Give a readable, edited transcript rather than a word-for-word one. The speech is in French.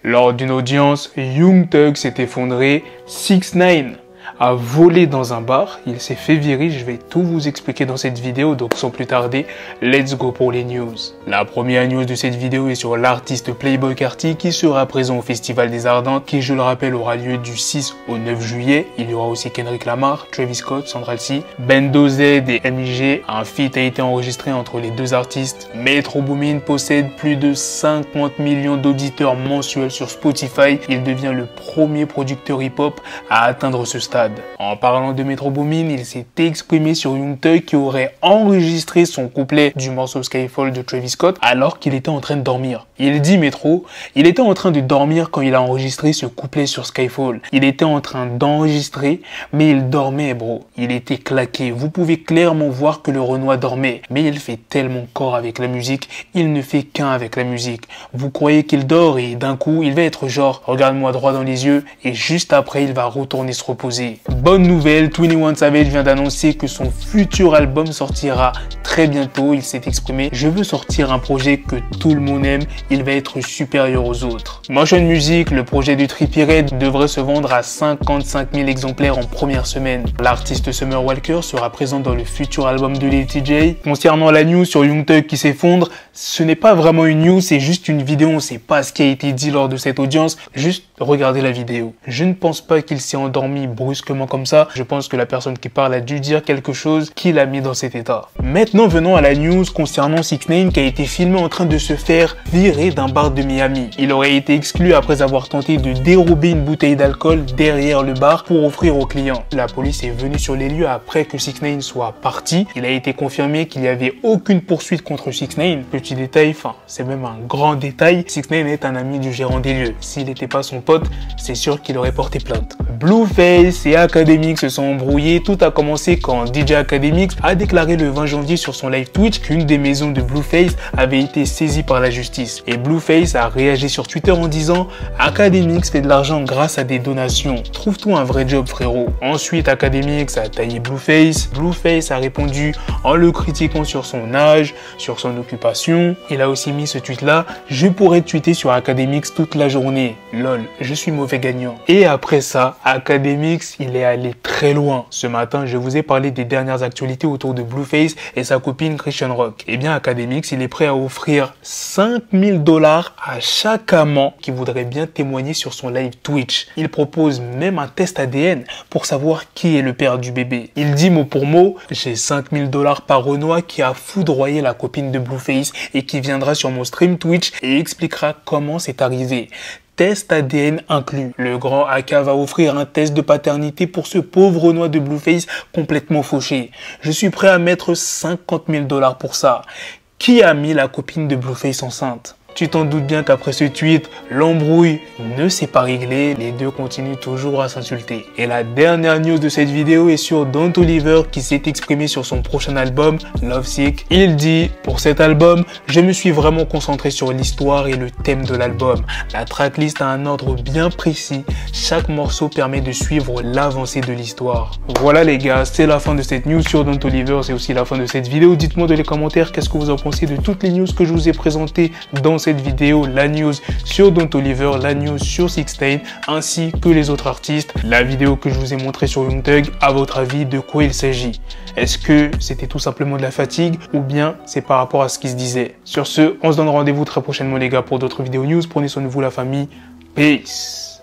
Lors d'une audience, Young Thug s'est effondré, 6ix9ine a volé dans un bar, il s'est fait virer, je vais tout vous expliquer dans cette vidéo, donc sans plus tarder, let's go pour les news. La première news de cette vidéo est sur l'artiste Playboi Carti qui sera présent au Festival des Ardentes, qui je le rappelle aura lieu du 6 au 9 juillet. Il y aura aussi Kendrick Lamar, Travis Scott, Central C, Bendo Z et MJ. Un feat a été enregistré entre les deux artistes. Metro Boomin possède plus de 50 millions d'auditeurs mensuels sur Spotify. Il devient le premier producteur hip-hop à atteindre ce stade. En parlant de Metro Boomin, il s'est exprimé sur Young Thug qui aurait enregistré son couplet du morceau Skyfall de Travis Scott alors qu'il était en train de dormir. Il dit Metro, il était en train de dormir quand il a enregistré ce couplet sur Skyfall. Il était en train d'enregistrer, mais il dormait, bro. Il était claqué. Vous pouvez clairement voir que le Renoir dormait. Mais il fait tellement corps avec la musique, il ne fait qu'un avec la musique. Vous croyez qu'il dort et d'un coup, il va être genre, regarde-moi droit dans les yeux et juste après, il va retourner se reposer. Bonne nouvelle, 21 Savage vient d'annoncer que son futur album sortira très bientôt. Il s'est exprimé: je veux sortir un projet que tout le monde aime, il va être supérieur aux autres. Motion Music, le projet du Trippie Redd devrait se vendre à 55 000 exemplaires en première semaine. L'artiste Summer Walker sera présent dans le futur album de Lil TJ. Concernant la news sur Young Thug qui s'effondre, ce n'est pas vraiment une news, c'est juste une vidéo, on ne sait pas ce qui a été dit lors de cette audience, juste regardez la vidéo. Je ne pense pas qu'il s'est endormi brusquement comme ça, je pense que la personne qui parle a dû dire quelque chose qui l'a mis dans cet état. Maintenant venons à la news concernant 6ix9ine qui a été filmé en train de se faire virer d'un bar de Miami. Il aurait été exclu après avoir tenté de dérober une bouteille d'alcool derrière le bar pour offrir aux clients. La police est venue sur les lieux après que 6ix9ine soit parti. Il a été confirmé qu'il n'y avait aucune poursuite contre 6ix9ine. Petit détail, enfin c'est même un grand détail, 6ix9ine est un ami du gérant des lieux. S'il n'était pas son pote, c'est sûr qu'il aurait porté plainte. Blueface et Akademiks se sont embrouillés. Tout a commencé quand DJ Akademiks a déclaré le 20 janvier sur son live Twitch qu'une des maisons de Blueface avait été saisie par la justice. Et Blueface a réagi sur Twitter en disant: Akademiks fait de l'argent grâce à des donations. Trouve-toi un vrai job, frérot. Ensuite, Akademiks a taillé Blueface. Blueface a répondu en le critiquant sur son âge, sur son occupation. Il a aussi mis ce tweet-là: je pourrais tweeter sur Akademiks toute la journée. Lol, je suis mauvais gagnant. Et après ça, Akademiks, il est allé très loin. Ce matin, je vous ai parlé des dernières actualités autour de Blueface et sa copine Christian Rock. Eh bien, Akademiks, il est prêt à offrir 5 000 $ à chaque amant qui voudrait bien témoigner sur son live Twitch. Il propose même un test ADN pour savoir qui est le père du bébé. Il dit mot pour mot: j'ai 5 000 $ par Renoir qui a foudroyé la copine de Blueface et qui viendra sur mon stream Twitch et expliquera comment c'est arrivé. Test ADN inclus. Le grand AK va offrir un test de paternité pour ce pauvre Renoir de Blueface complètement fauché. Je suis prêt à mettre 50 000 $ pour ça. Qui a mis la copine de Blueface enceinte? Tu t'en doutes bien qu'après ce tweet, l'embrouille ne s'est pas réglée, les deux continuent toujours à s'insulter. Et la dernière news de cette vidéo est sur Don Toliver qui s'est exprimé sur son prochain album, Lovesick. Il dit: pour cet album, je me suis vraiment concentré sur l'histoire et le thème de l'album. La tracklist a un ordre bien précis, chaque morceau permet de suivre l'avancée de l'histoire. Voilà les gars, c'est la fin de cette news sur Don Toliver, c'est aussi la fin de cette vidéo. Dites-moi dans les commentaires qu'est-ce que vous en pensez de toutes les news que je vous ai présentées dans cette vidéo, la news sur Don Toliver, la news sur 6ix9ine ainsi que les autres artistes, la vidéo que je vous ai montrée sur Young Thug. À votre avis, de quoi il s'agit? Est-ce que c'était tout simplement de la fatigue ou bien c'est par rapport à ce qui se disait? Sur ce, on se donne rendez-vous très prochainement les gars pour d'autres vidéos news. Prenez soin de vous la famille. Peace.